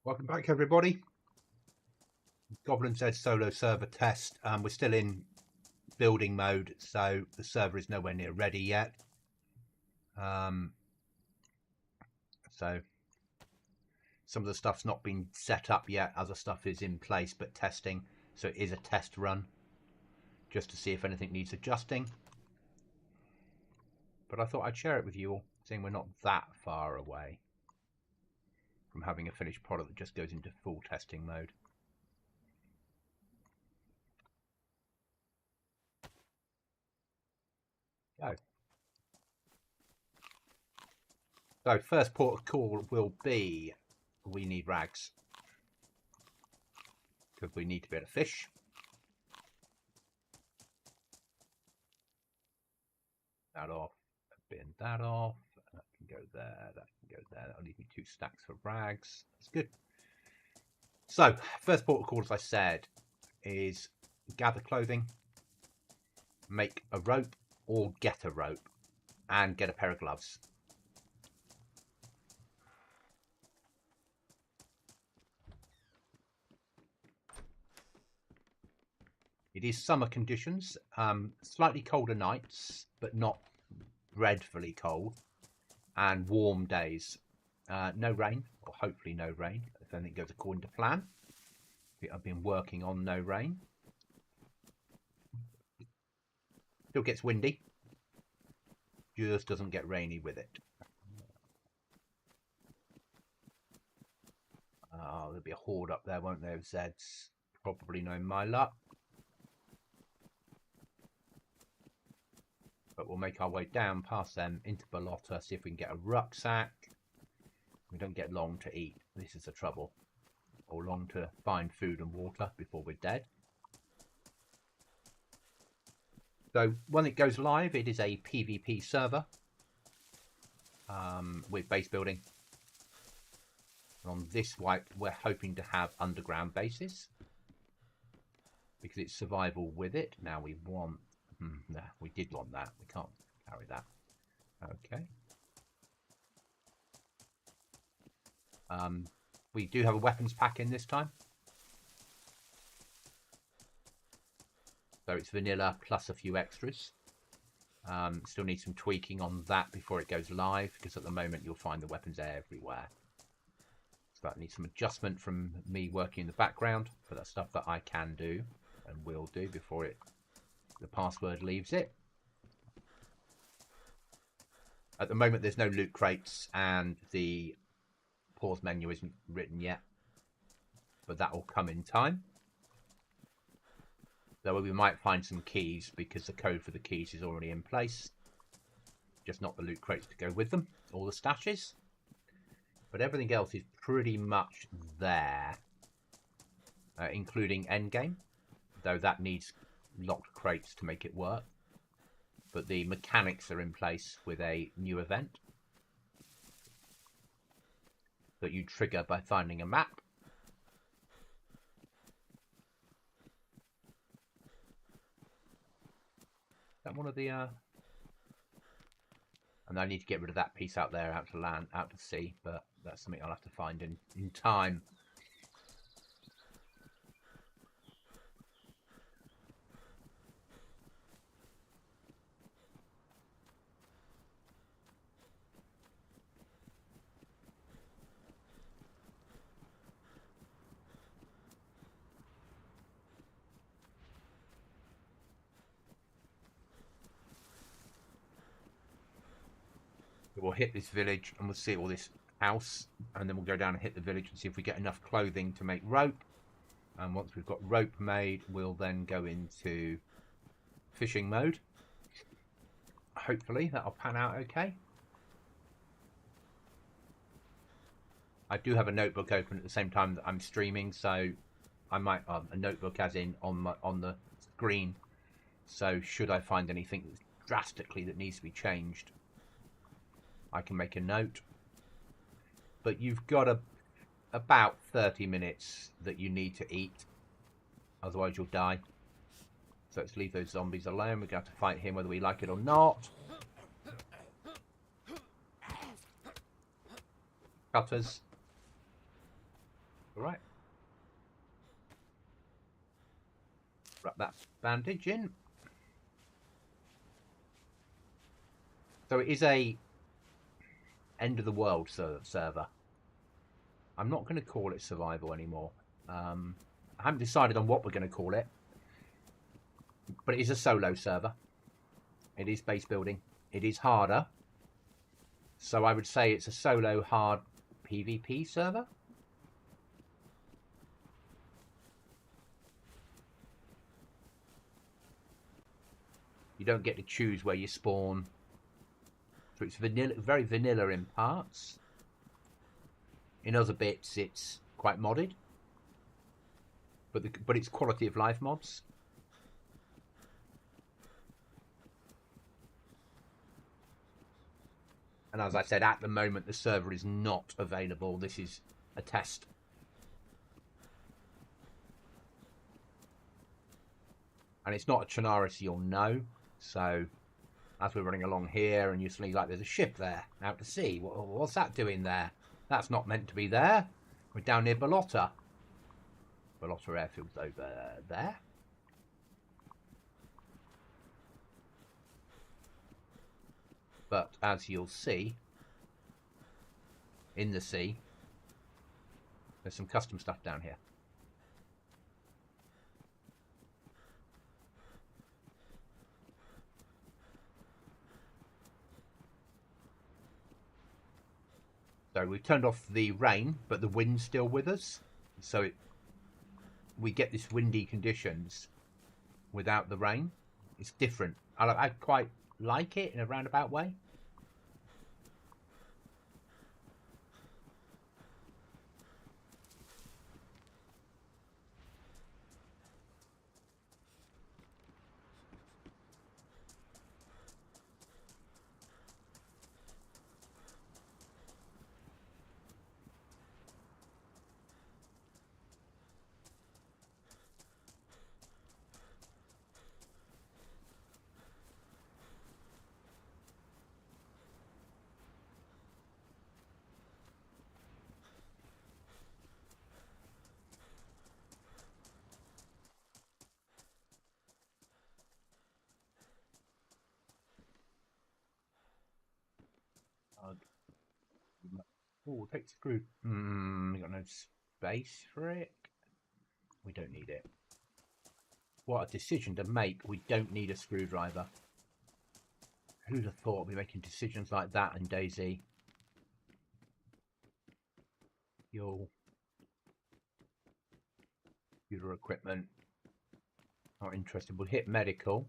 Welcome back, everybody. Goblin DayZ solo server test. We're still in building mode, so the server is nowhere near ready yet. So some of the stuff's not been set up yet. Other stuff is in place, but testing. So it is a test run, just to see if anything needs adjusting. But I thought I'd share it with you all, seeing we're not that far away from having a finished product that just goes into full testing mode. Go. So first port of call will be we need rags, because we need to be able to fish. That off, bin that off, that can go there, that can go there. That'll leave me 2 stacks for rags. That's good. So first port of call, as I said, is gather clothing, make a rope or get a rope, and get a pair of gloves. It is summer conditions, slightly colder nights, but not dreadfully cold, and warm days. No rain, or hopefully no rain, if anything goes according to plan. I've been working on no rain. Still gets windy, just doesn't get rainy with it. There'll be a horde up there, won't there, of Zeds? Probably no my luck. But we'll make our way down past them into Balota, see if we can get a rucksack. We don't get long to eat. This is the trouble. Or long to find food and water before we're dead. So when it goes live, it is a PvP server with base building. And on this wipe, we're hoping to have underground bases because it's survival with it. Now we want... no, we did want that. We can't carry that. Okay. We do have a weapons pack in this time. So it's vanilla plus a few extras. Still need some tweaking on that before it goes live, because at the moment you'll find the weapons everywhere. So that needs some adjustment from me working in the background, but that's stuff that I can do and will do before the password leaves it. At the moment there's no loot crates and the pause menu isn't written yet, but that will come in time. Though we might find some keys because the code for the keys is already in place, just not the loot crates to go with them, or the stashes. But everything else is pretty much there, including endgame, though that needs locked crates to make it work. But the mechanics are in place with a new event that you trigger by finding a map. Is that one of the and I need to get rid of that piece out there, out to land, out to sea, but that's something I'll have to find in time. We'll hit this village and we'll see all this house, and then we'll go down and hit the village and see if we get enough clothing to make rope. And once we've got rope made, we'll then go into fishing mode. Hopefully that'll pan out okay. I do have a notebook open at the same time that I'm streaming, so I might a notebook as in on the screen. So should I find anything that's drastically that needs to be changed, I can make a note. But you've got about 30 minutes that you need to eat, otherwise you'll die. So let's leave those zombies alone. We're going to have to fight him whether we like it or not. Cutters. All right. Wrap that bandage in. So it is a end of the world server. I'm not going to call it survival anymore. I haven't decided on what we're going to call it, but it is a solo server. It is base building. It is harder. So I would say it's a solo hard PvP server. You don't get to choose where you spawn. So it's vanilla, very vanilla in parts. In other bits, it's quite modded. But it's quality of life mods. And as I said, at the moment, the server is not available. This is a test. And it's not a Chernarus you'll know. So as we're running along here and you suddenly like there's a ship there out to sea. What's that doing there? That's not meant to be there. We're down near Balota. Balota Airfield's over there. But as you'll see, in the sea, there's some custom stuff down here. So we've turned off the rain, but the wind's still with us. So we get this windy conditions without the rain. It's different. I quite like it in a roundabout way. Oh, take the screw. We got no space for it. We don't need it. What a decision to make. We don't need a screwdriver. Who'd have thought we'd be making decisions like that in DayZ? Fuel. Computer equipment. Not interested. We'll hit medical.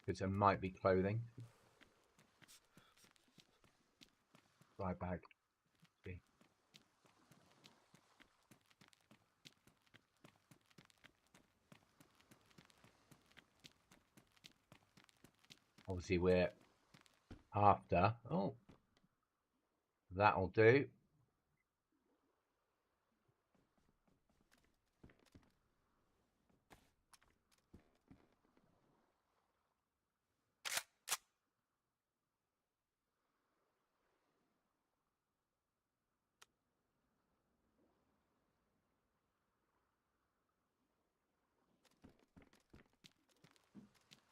Because there might be clothing. Dry bag. See. Obviously we're after. Oh. That'll do.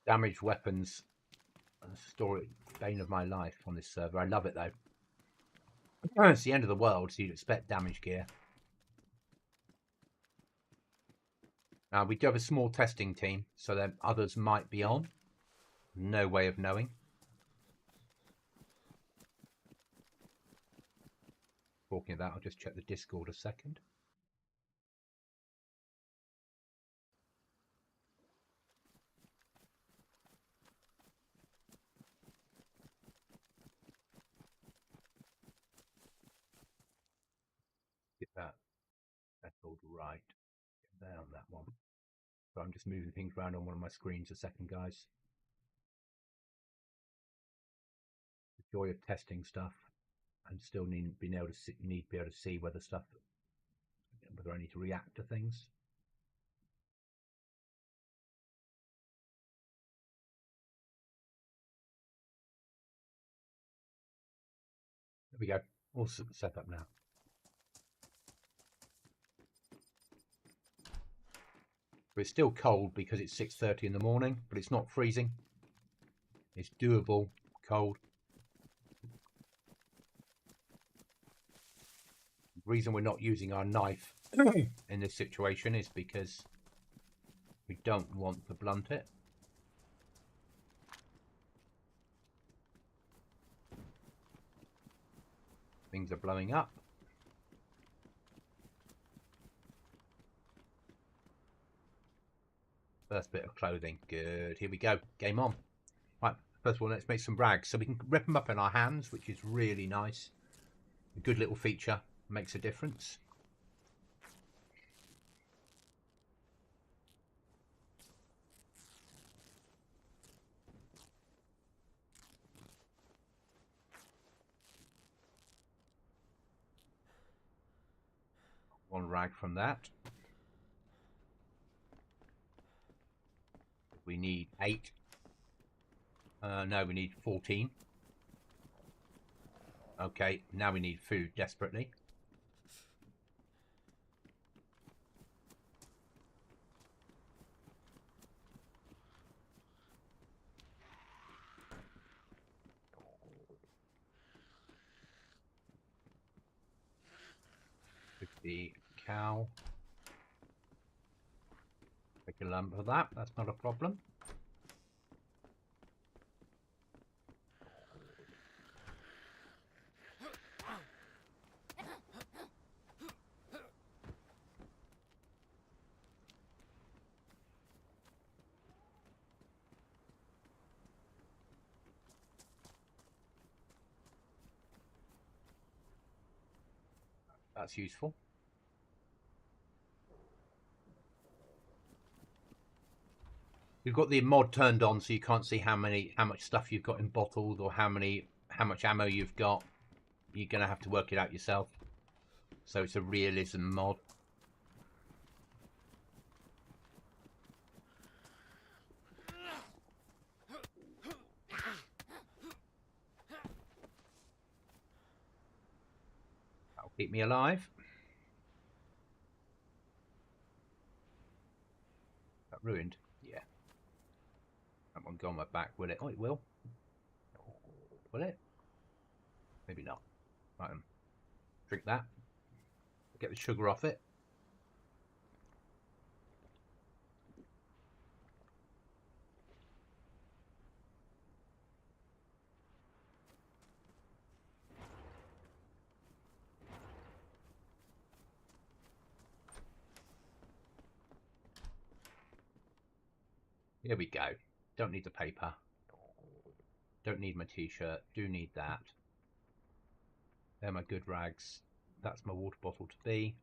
Damaged weapons. Story bane of my life on this server. I love it though. It's the end of the world, so you'd expect damage gear. Now we do have a small testing team, so then others might be on. No way of knowing. Talking of that, I'll just check the Discord a second. Get that settled right. Get there on that one. So I'm just moving things around on one of my screens a second, guys. The joy of testing stuff and still being able to see whether I need to react to things. There we go. All set up now. But it's still cold because it's 6:30 in the morning, but it's not freezing. It's doable cold. The reason we're not using our knife in this situation is because we don't want to blunt it. Things are blowing up. First bit of clothing. Good. Here we go. Game on. Right. First of all, let's make some rags. So we can rip them up in our hands, which is really nice. A good little feature. Makes a difference. One rag from that. We need 8. No, we need 14. Okay, now we need food desperately. The cow. Take a lump of that. That's not a problem. That's useful. We've got the mod turned on so you can't see how much stuff you've got in bottled or how much ammo you've got. You're gonna have to work it out yourself. So it's a realism mod. That'll keep me alive. That ruined. Yeah. That won't go on my back, will it? Oh, it will. Will it? Maybe not. Right, drink that. Get the sugar off it. Here we go. Don't need the paper. Don't need my t-shirt. Do need that. They're my good rags. That's my water bottle to be.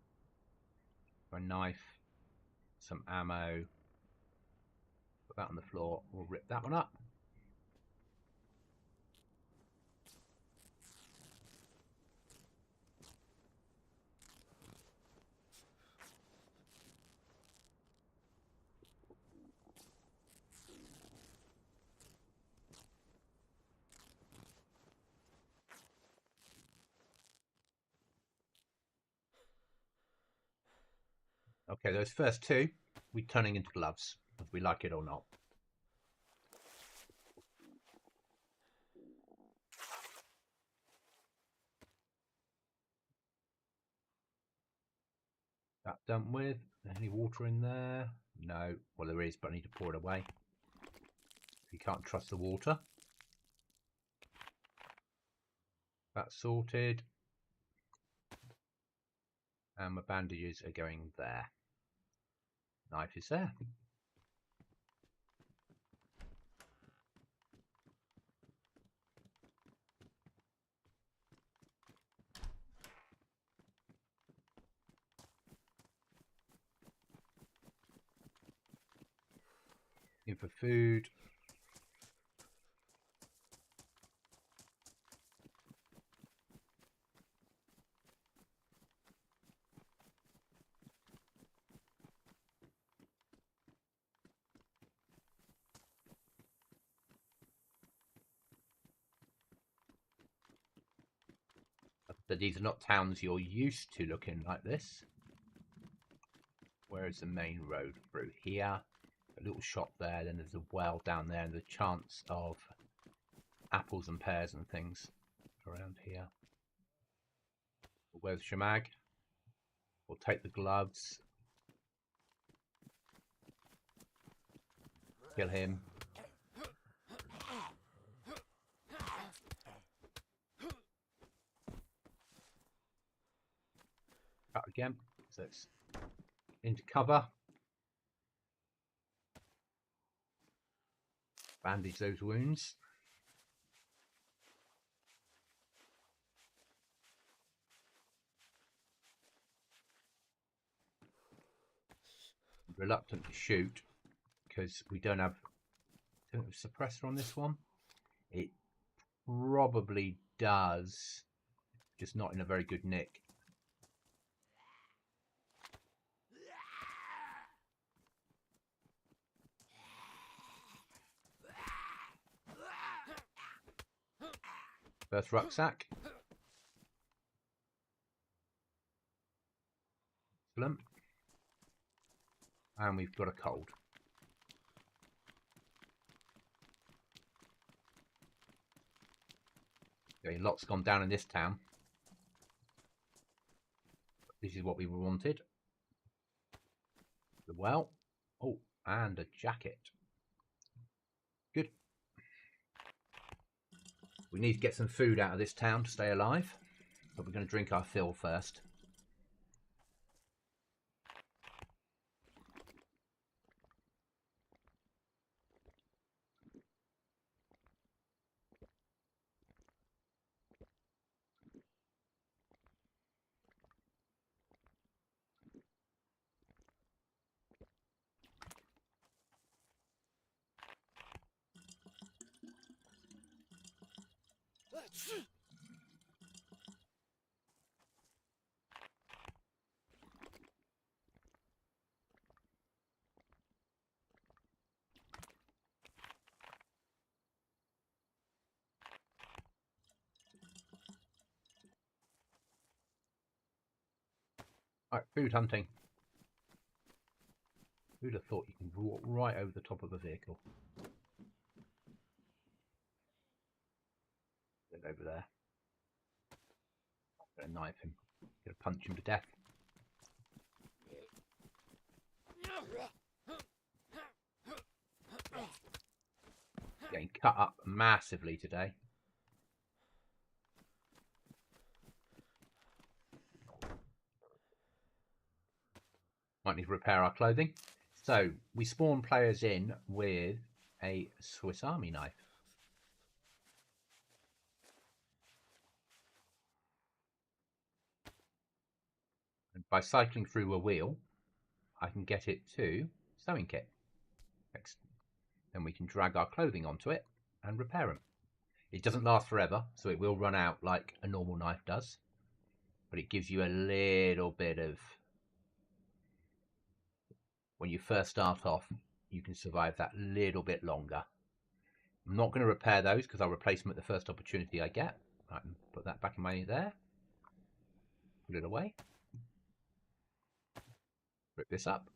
My knife. Some ammo. Put that on the floor. We'll rip that one up. Okay, those first 2, we're turning into gloves, whether we like it or not. That done with. Any water in there? No. Well, there is, but I need to pour it away. You can't trust the water. That's sorted. And my bandages are going there. Knife is there. In for food. So these are not towns you're used to looking like this. Where is the main road through? Here. A little shop there, then there's a well down there, and the chance of apples and pears and things around here. Where's Shamag? We'll take the gloves. Kill him. Cut again. So it's into cover. Bandage those wounds. Reluctant to shoot because we don't have a suppressor on this one. It probably does, just not in a very good nick. First rucksack. Excellent. And we've got a cold. Okay, lots gone down in this town. This is what we wanted. The well. Oh, and a jacket. Good. We need to get some food out of this town to stay alive. But we're going to drink our fill first. Right, food hunting. Who'd have thought you can walk right over the top of a vehicle? Get over there. I'm gonna knife him. Gonna punch him to death. Getting cut up massively today. Might need to repair our clothing. So we spawn players in with a Swiss Army knife. And by cycling through a wheel, I can get it to sewing kit. Next. Then we can drag our clothing onto it and repair them. It doesn't last forever, so it will run out like a normal knife does. But it gives you a little bit of... When you first start off, you can survive that little bit longer. I'm not going to repair those because I'll replace them at the first opportunity I get. I can put that back in my there. Put it away. Rip this up.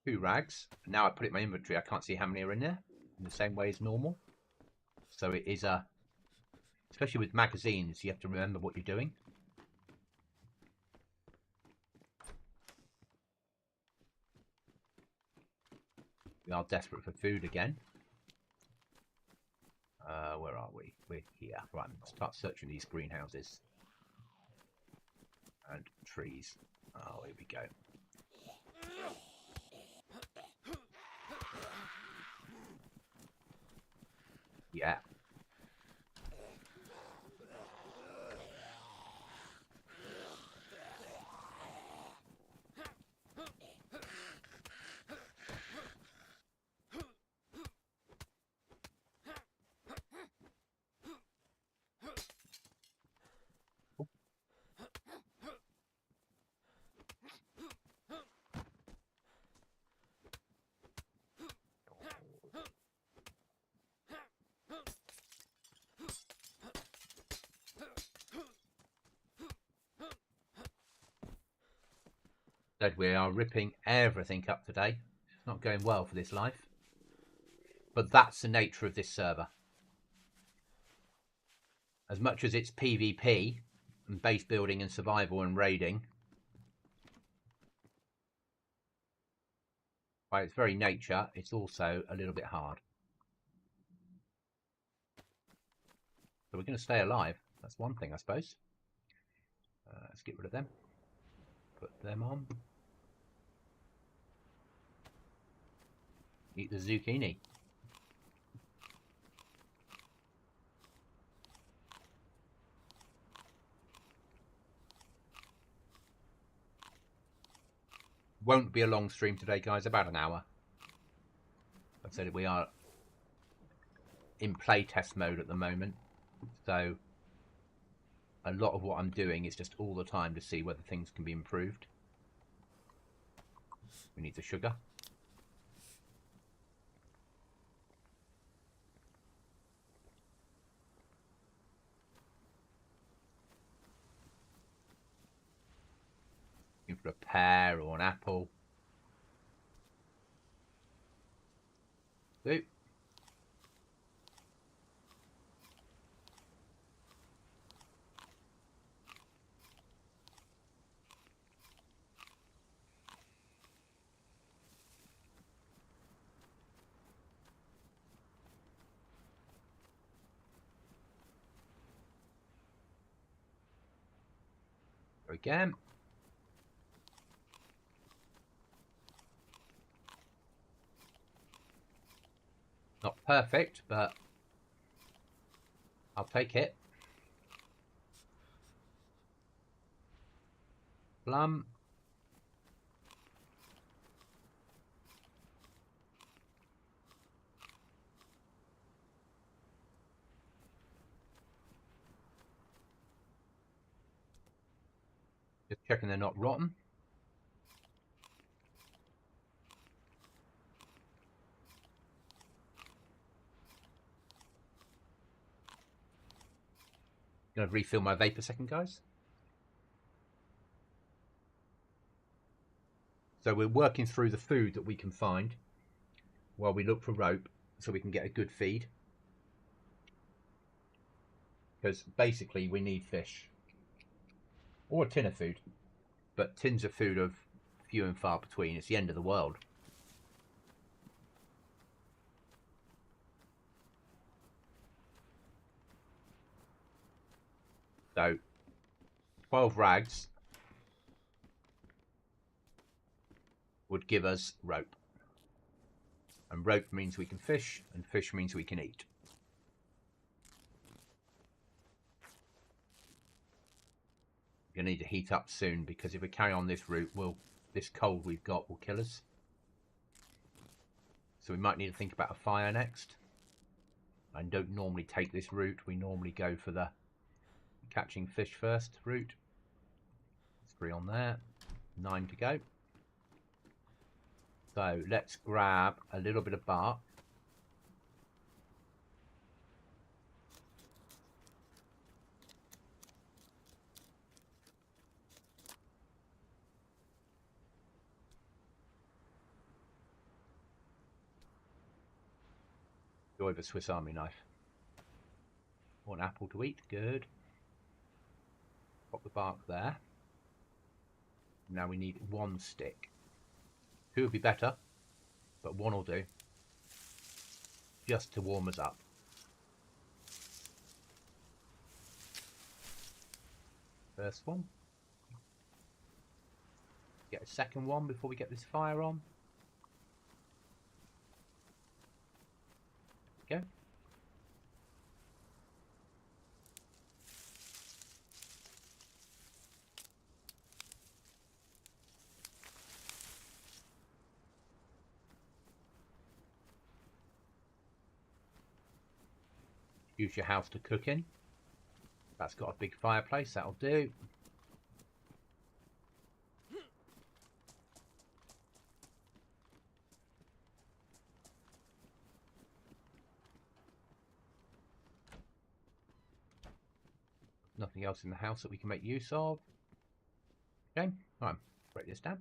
Two rags. Now I put it in my inventory, I can't see how many are in there in the same way as normal. So it is a, especially with magazines, you have to remember what you're doing. We are desperate for food again. Where are we? We're here. Right, let's start searching these greenhouses and trees. Oh, here we go. Yeah. Said we are ripping everything up today. It's not going well for this life. But that's the nature of this server. As much as it's PvP and base building and survival and raiding, by its very nature, it's also a little bit hard. So we're going to stay alive. That's one thing, I suppose. Let's get rid of them. Put them on. Eat the zucchini. Won't be a long stream today, guys. About an hour. Like I said, we are in playtest mode at the moment. So a lot of what I'm doing is just all the time to see whether things can be improved. We need the sugar. Looking for a pear or an apple. So, again. Not perfect, but I'll take it. Plum. Just checking they're not rotten. Gonna refill my vape a second, guys. So we're working through the food that we can find while we look for rope so we can get a good feed. Because basically we need fish. Or a tin of food. But tins of food are few and far between. It's the end of the world. So 12 rags would give us rope. And rope means we can fish, and fish means we can eat. We're going to need to heat up soon, because if we carry on this route, this cold we've got will kill us. So we might need to think about a fire next. I don't normally take this route. We normally go for the catching fish first route. 3 on there, 9 to go. So let's grab a little bit of bark. Joy of a Swiss Army knife. One apple to eat, good. Pop the bark there. Now we need 1 stick. 2 would be better, but 1 will do. Just to warm us up. First one. Get a second one before we get this fire on. Go. Use your house to cook in. That's got a big fireplace, that'll do. Nothing else in the house that we can make use of. Okay, right, break this down.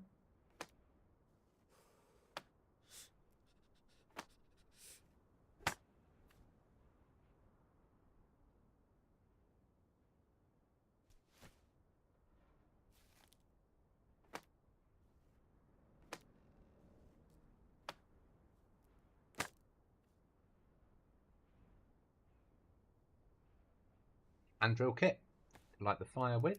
and drill kit to light the fire with.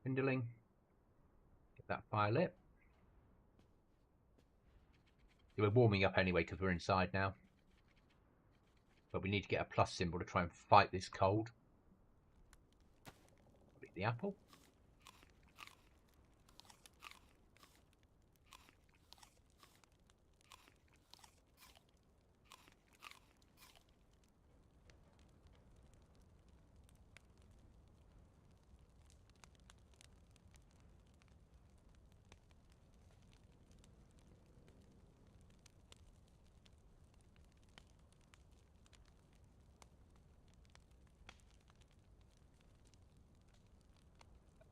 Kindling. Get that fire lit. We're warming up anyway because we're inside now. But we need to get a plus symbol to try and fight this cold. Eat the apple.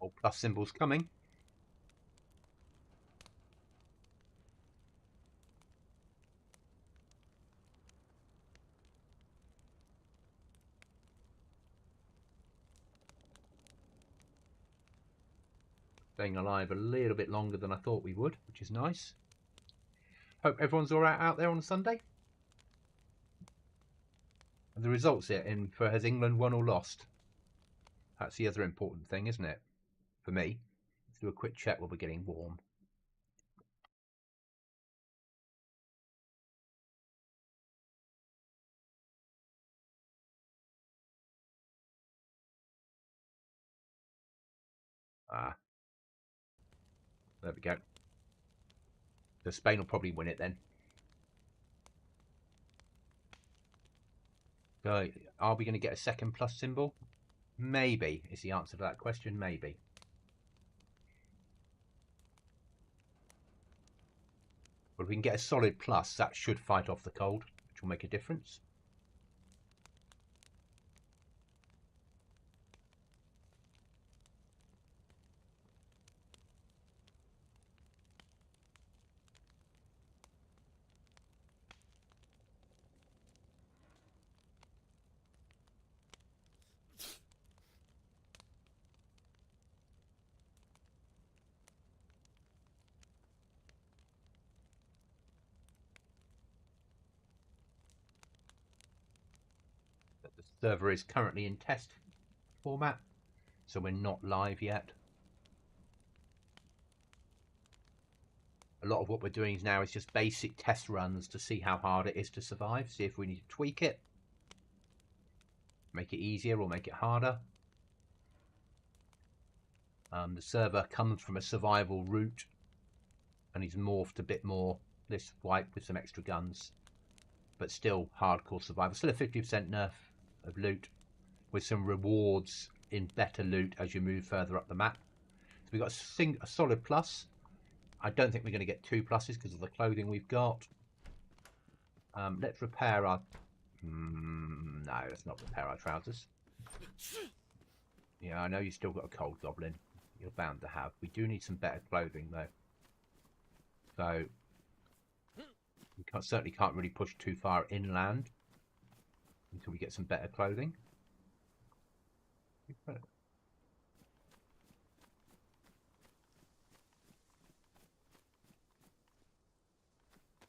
All plus symbols coming. Staying alive a little bit longer than I thought we would, which is nice. Hope everyone's all right out there on a Sunday. And the results here for has England won or lost? That's the other important thing, isn't it? For me. Let's do a quick check while we're getting warm. There we go. So Spain will probably win it then. So are we going to get a second plus symbol? Maybe is the answer to that question. Maybe. But if we can get a solid plus, that should fight off the cold, which will make a difference. The server is currently in test format, so we're not live yet. A lot of what we're doing now is just basic test runs to see how hard it is to survive, see if we need to tweak it, make it easier or make it harder. The server comes from a survival route and he's morphed a bit more this wipe with some extra guns, but still hardcore survival. Still a 50% nerf of loot with some rewards in better loot as you move further up the map. So we've got a solid plus. I don't think we're going to get 2 pluses because of the clothing we've got. Let's repair our... no, let's not repair our trousers. Yeah, I know you've still got a cold, Goblin. You're bound to have. We do need some better clothing, though. So, we certainly can't really push too far inland until we get some better clothing.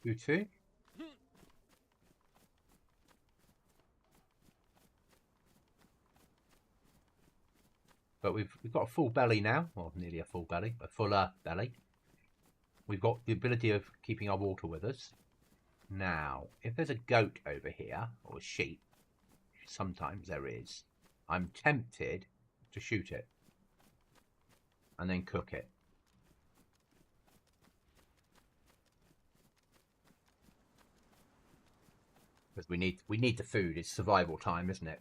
You too? But we've got a full belly now. Well, nearly a full belly. A fuller belly. We've got the ability of keeping our water with us. Now, if there's a goat over here, or a sheep, sometimes there is, I'm tempted to shoot it. And then cook it. Because we need the food. It's survival time, isn't it?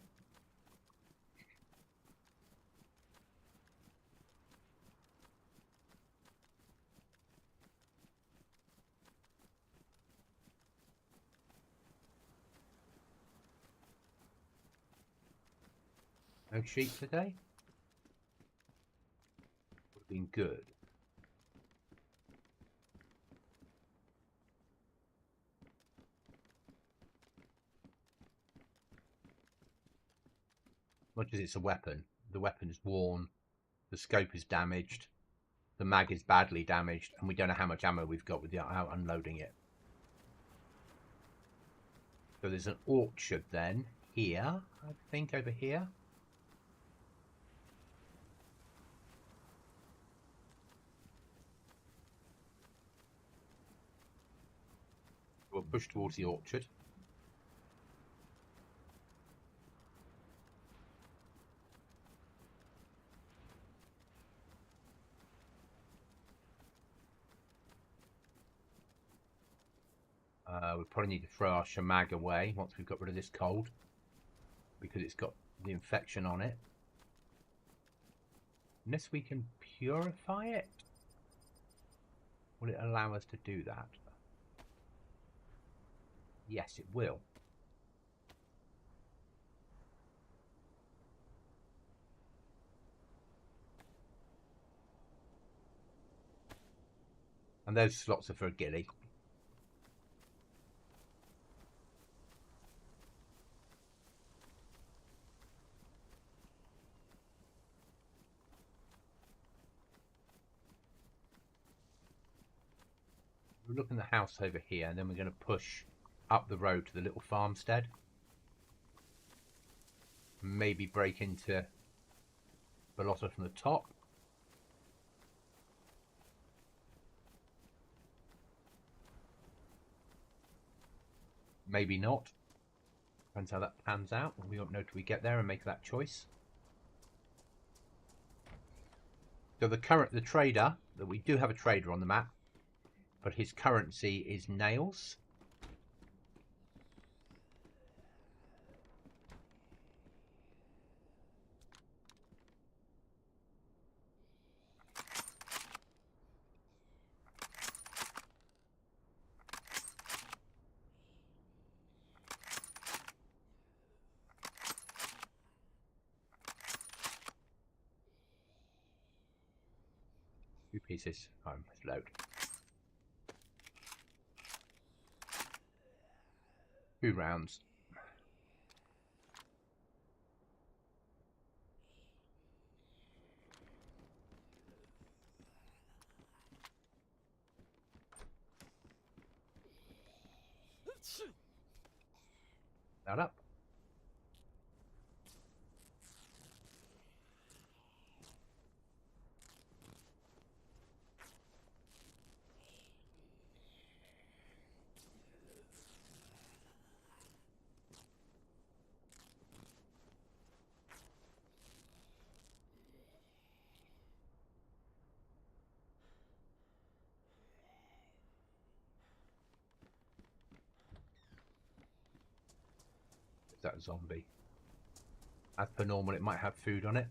No sheep today? Would have been good. Much as it's a weapon, the weapon is worn, the scope is damaged, the mag is badly damaged and we don't know how much ammo we've got without unloading it. So there's an orchard then here, I think, over here. We'll push towards the orchard. We probably need to throw our shamag away once we've got rid of this cold, because it's got the infection on it. Unless we can purify it. Will it allow us to do that? Yes, it will. And those slots are for a ghillie. We'll look in the house over here, and then we're going to push up the road to the little farmstead. Maybe break into Ballotta from the top. Maybe not. Depends how that pans out. We won't know till we get there and make that choice. So the trader, that we do have a trader on the map, but his currency is nails. Two pieces. Let's load. 2 rounds. That up. Is that a zombie? As per normal, it might have food on it.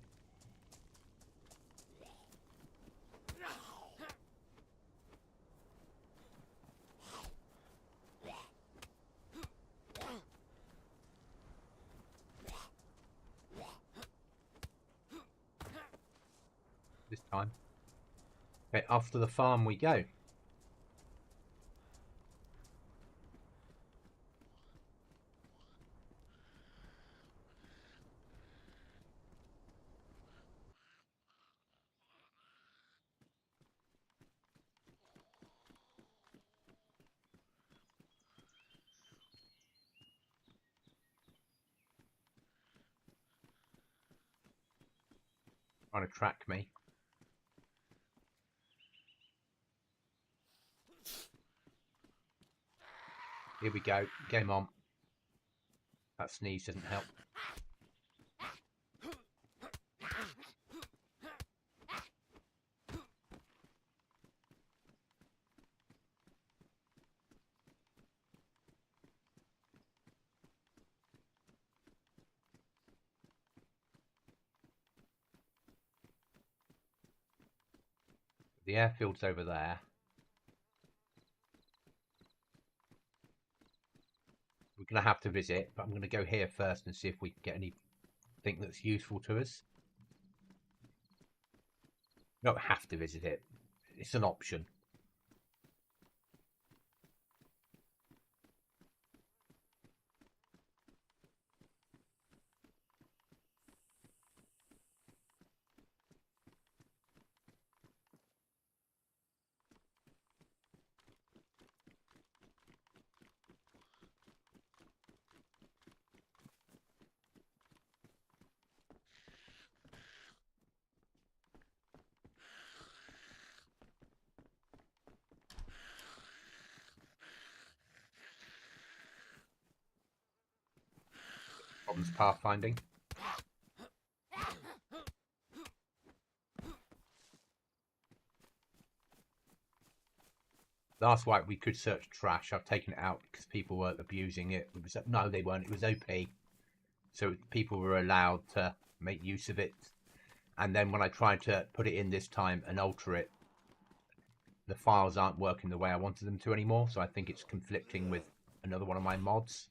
This time. Okay, after the farm we go. Trying to track me. Here we go. Game on. That sneeze doesn't help. The airfield's over there. We're going to have to visit, but I'm going to go here first and see if we can get anything that's useful to us. We don't have to visit it. It's an option. Problems pathfinding. Last wipe we could search trash. I've taken it out because people weren't abusing it. No, they weren't. It was OP. So people were allowed to make use of it. And then when I tried to put it in this time and alter it, the files aren't working the way I wanted them to anymore. So I think it's conflicting with another one of my mods.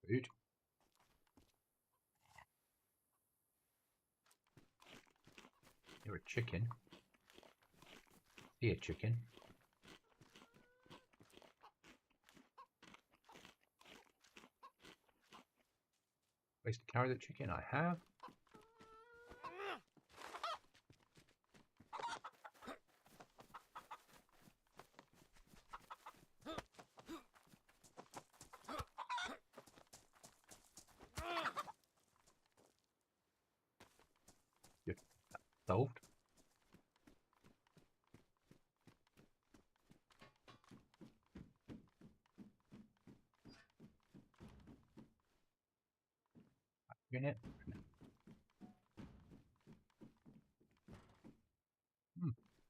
Food. You're a chicken. Here, chicken. Place to carry the chicken. I have. Good. Solved. In it.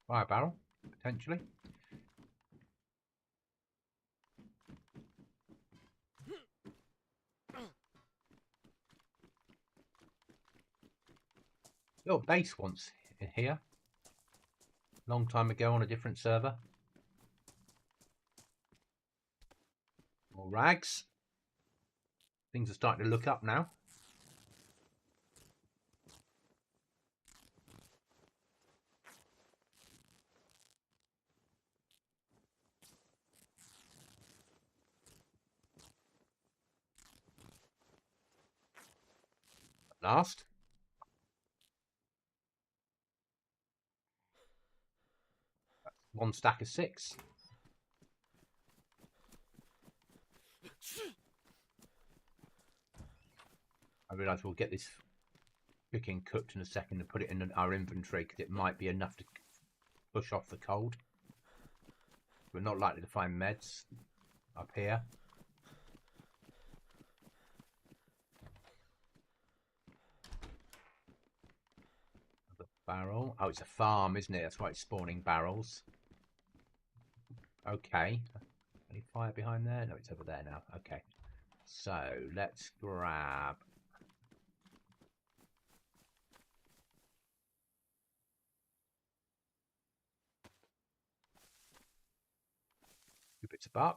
Fire barrel, potentially. Little base once in here. Long time ago on a different server. More rags. Things are starting to look up now. Last. That's one stack of 6. I realise we'll get this chicken cooked in a second and put it in our inventory because it might be enough to push off the cold. We're not likely to find meds up here. The barrel. Oh, it's a farm, isn't it? That's why it's spawning barrels. Okay. Any fire behind there? No, it's over there now. Okay. So let's grab two bits of bark.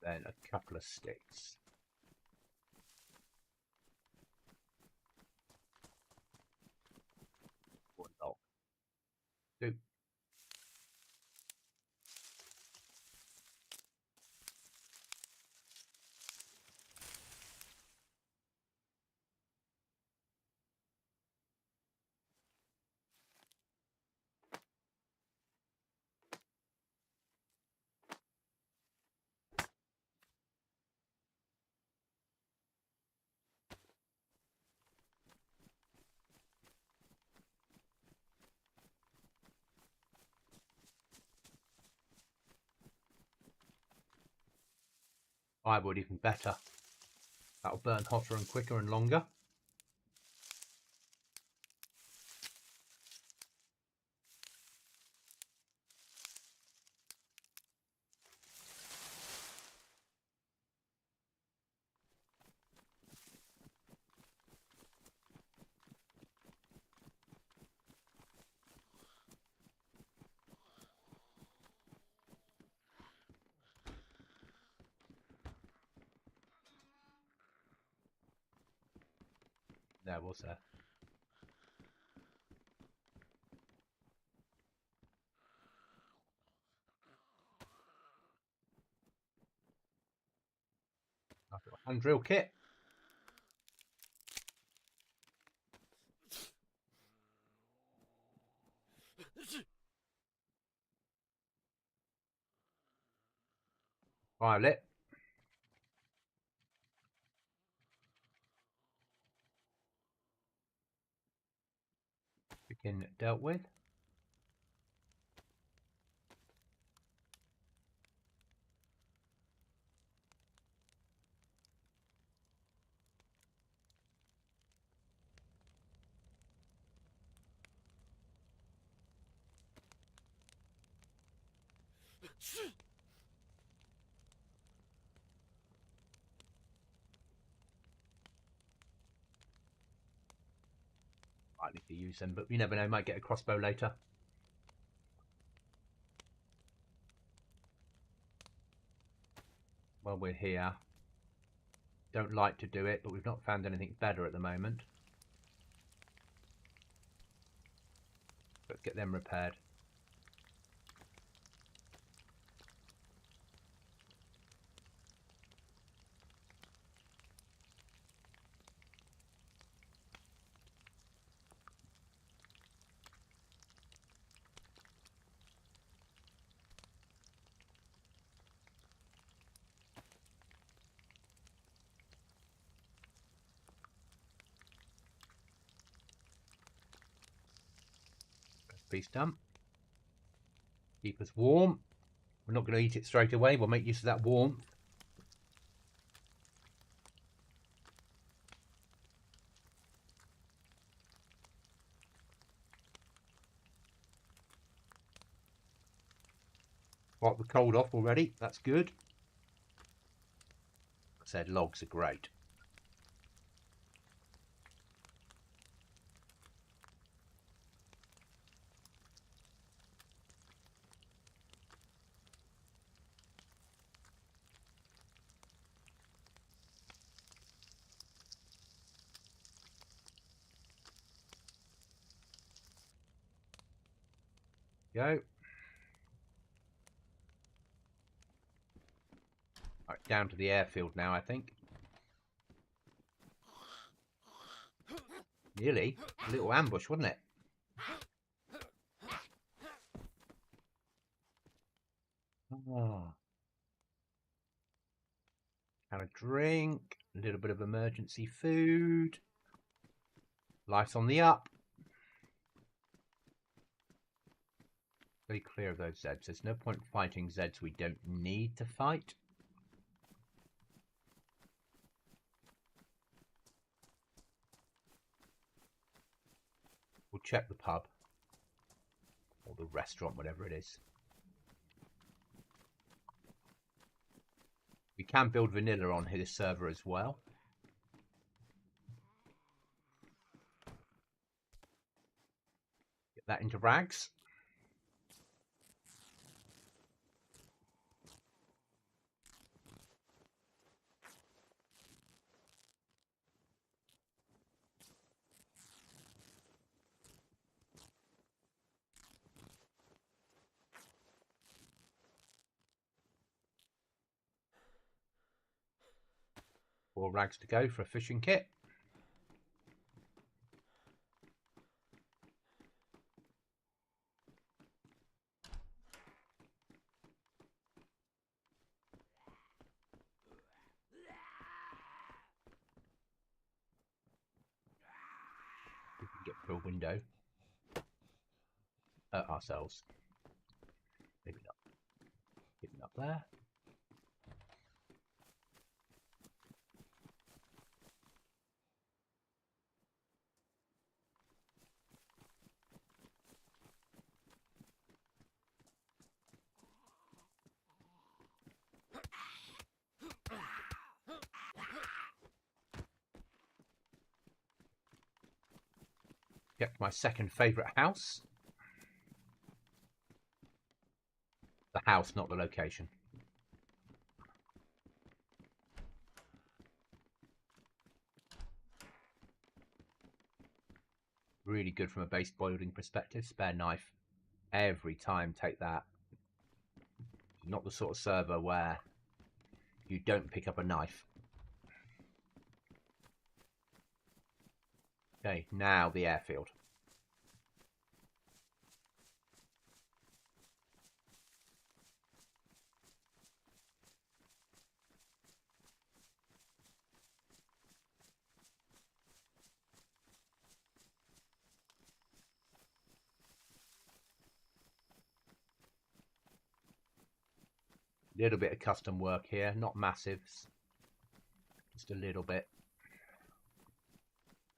Then a couple of sticks. One log. 2. Firewood even better. That'll burn hotter and quicker and longer. There was there. I've got a hand drill kit. fire lit. Begin dealt with. I need to use them, but you never know, might get a crossbow later. While we're here, don't like to do it, but we've not found anything better at the moment. Let's get them repaired. Piece done. Keep us warm. We're not going to eat it straight away. We'll make use of that warmth. Wipe the cold off already. That's good. I said logs are great. Go. Right, down to the airfield now, I think. Nearly. A little ambush, wasn't it? Oh. Have a drink. A little bit of emergency food. Life's on the up. Very clear of those Zeds. There's no point fighting Zeds we don't need to fight. We'll check the pub. Or the restaurant, whatever it is. We can build vanilla on his server as well. Get that into rags. Four rags to go for a fishing kit. We can get through a window ourselves. Maybe not. Get it up there. Get my second favourite house. The house, not the location. Really good from a base building perspective. Spare knife. Every time take that. Not the sort of server where you don't pick up a knife. Okay, now the airfield. Little bit of custom work here, not massive, just a little bit.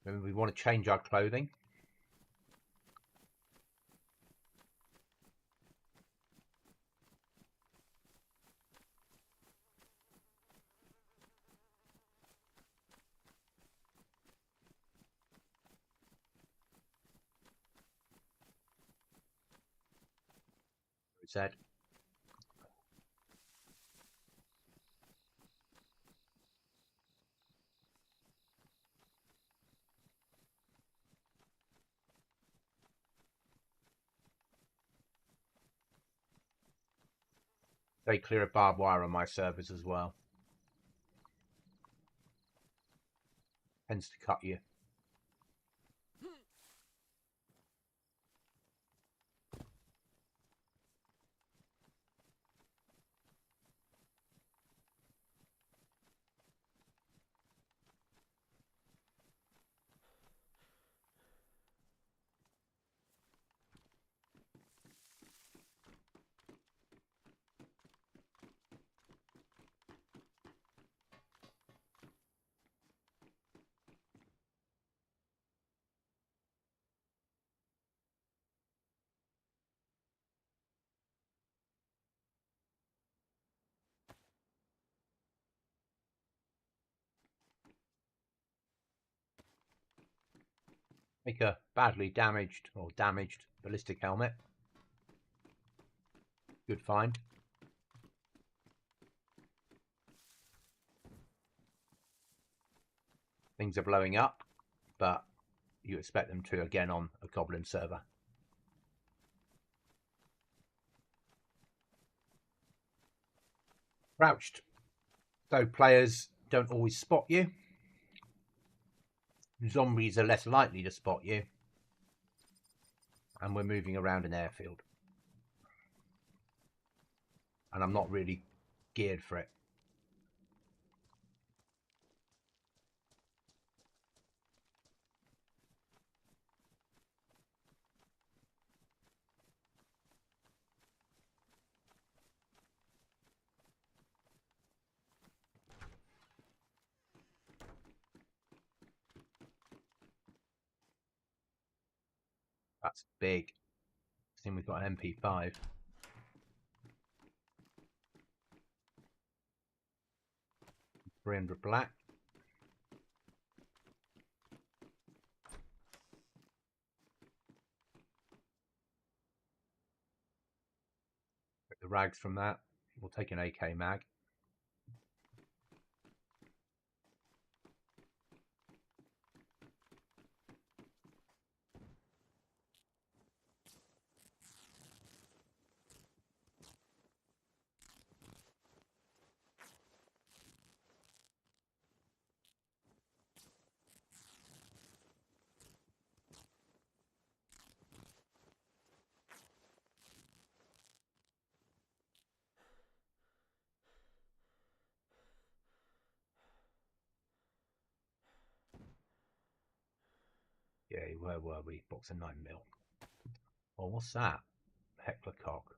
Maybe we want to change our clothing. Said. They clear of barbed wire on my servers as well. Tends to cut you. Make a badly damaged or damaged ballistic helmet. Good find. Things are blowing up, but you expect them to again on a Goblin server. Crouched. So players don't always spot you. Zombies are less likely to spot you. And we're moving around an airfield. And I'm not really geared for it. That's big. I think we've got an MP5. $300 black. Get the rags from that. We'll take an AK mag. Yeah, where were we? Box of 9mm. Oh, what's that? Heckler cock.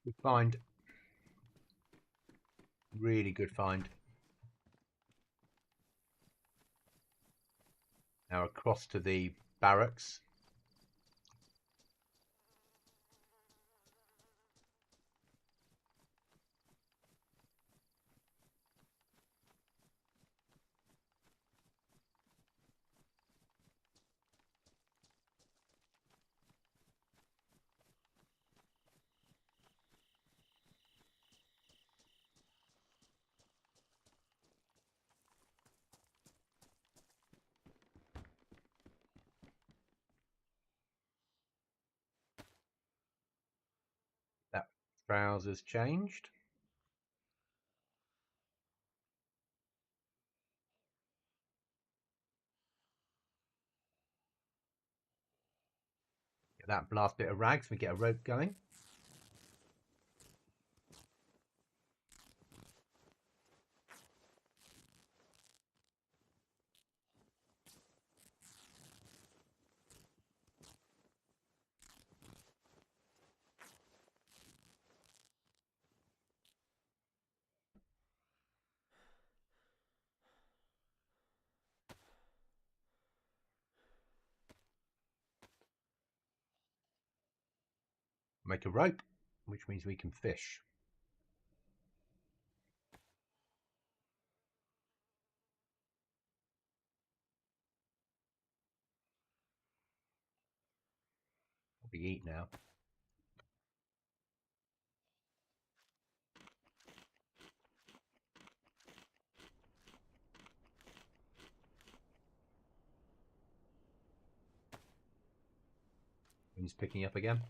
Good find. Really good find. Now across to the barracks. Trousers changed. Get that last bit of rags, we get a rope going. Make a rope, which means we can fish. We eat now. Wind's picking up again.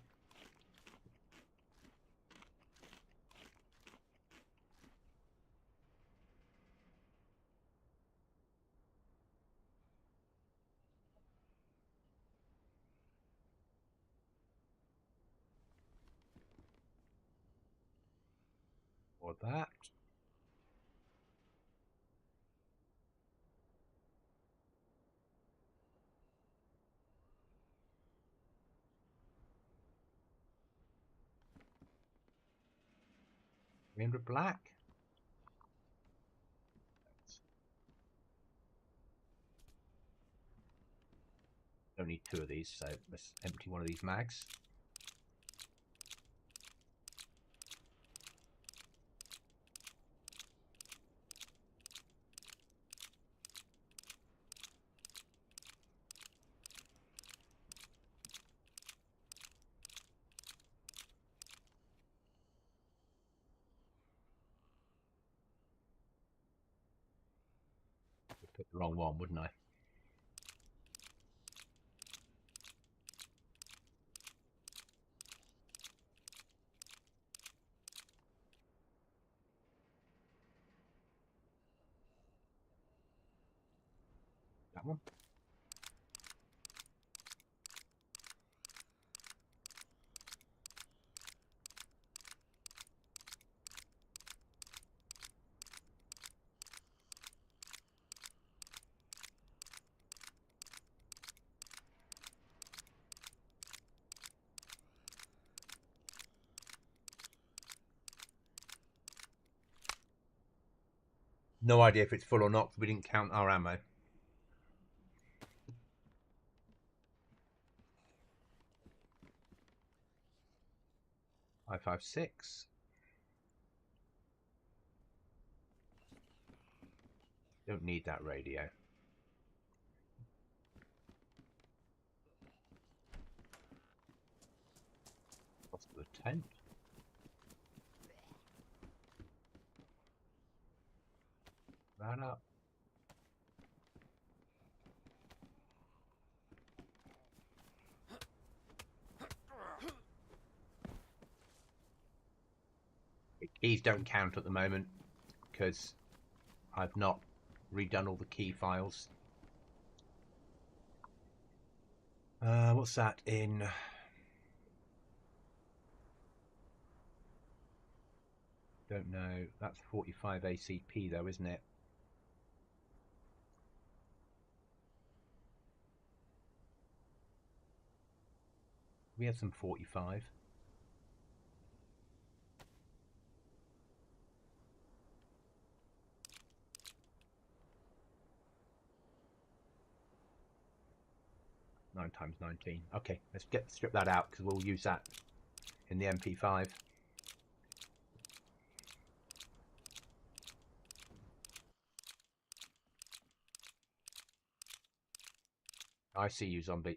Or that. $300 black. Don't need 2 of these, so let's empty one of these mags. I'd pick the wrong one, wouldn't I? That one. No idea if it's full or not, because we didn't count our ammo. 556. Don't need that radio. Cost of the tent. That up. Keys don't count at the moment because I've not redone all the key files. What's that in? Don't know. That's 45 ACP though, isn't it? We have some 45. Nine times 19. Okay, let's strip that out because we'll use that in the MP5. I see you, zombie.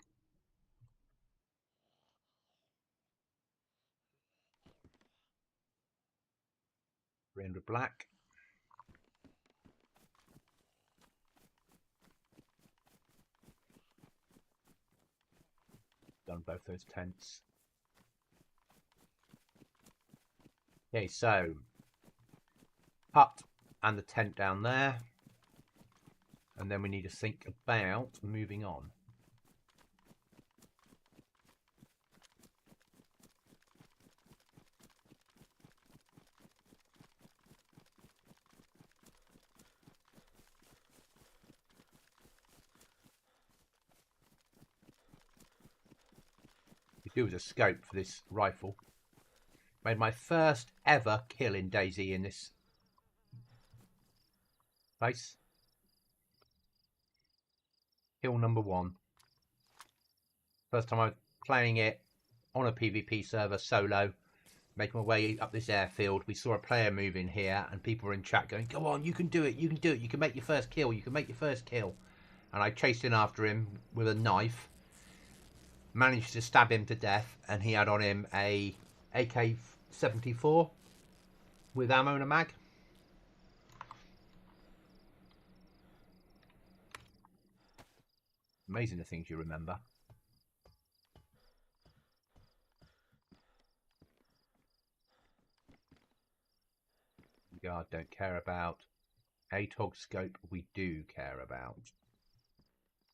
$300 black. Done both those tents. Okay, so hut and the tent down there. And then we need to think about moving on. We do as a scope for this rifle. Made my first ever kill in DayZ in this place. Kill number 1. First time I was playing it on a PvP server solo, making my way up this airfield. We saw a player move in here and people were in chat going, "Go on, you can do it, you can do it, you can make your first kill, you can make your first kill." And I chased in after him with a knife, managed to stab him to death, and he had on him a AK-74 with ammo and a mag. Amazing the things you remember. Guard don't care about. ATOG scope we do care about.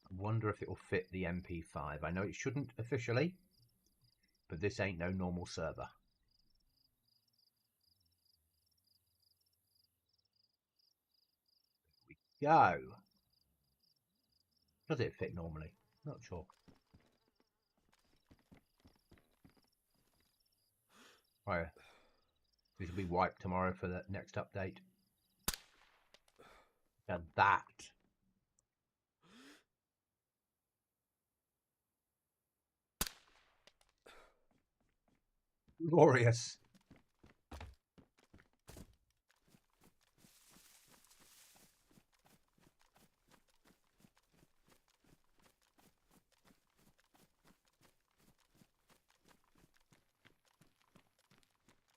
I wonder if it will fit the MP5. I know it shouldn't officially, but this ain't no normal server. There we go. Does it fit normally? Not sure. Right. This will be wiped tomorrow for the next update. And that. Glorious.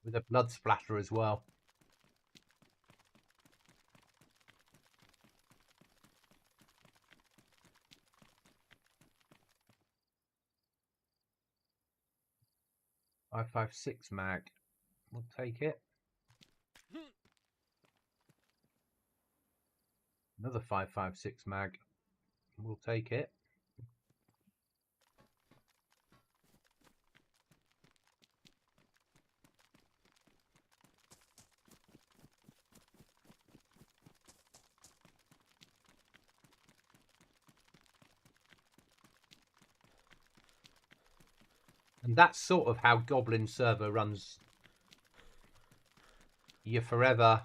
With a blood splatter as well. .556 mag. We'll take it. Another .556 mag. We'll take it. And that's sort of how Goblin server runs. You're forever,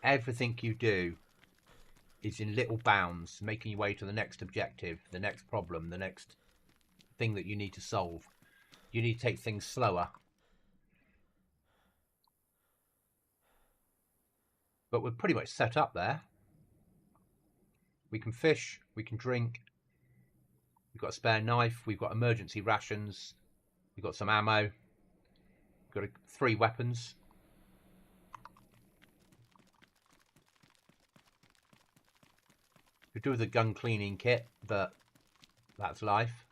everything you do is in little bounds, making your way to the next objective, the next problem, the next thing that you need to solve. You need to take things slower. But we're pretty much set up there. We can fish, we can drink. We've got a spare knife, we've got emergency rations, we've got some ammo, we've got 3 weapons. Could do with a gun cleaning kit, but that's life.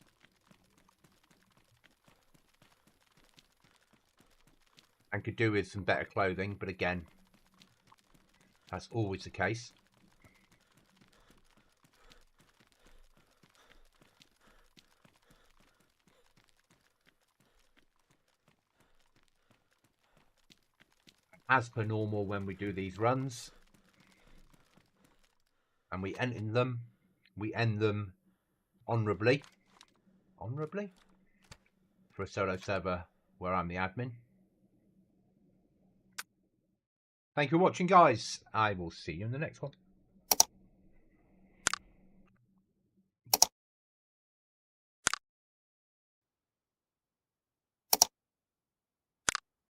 And could do with some better clothing, but again, that's always the case. As per normal when we do these runs, and we end them honourably for a solo server where I'm the admin. Thank you for watching, guys. I will see you in the next one.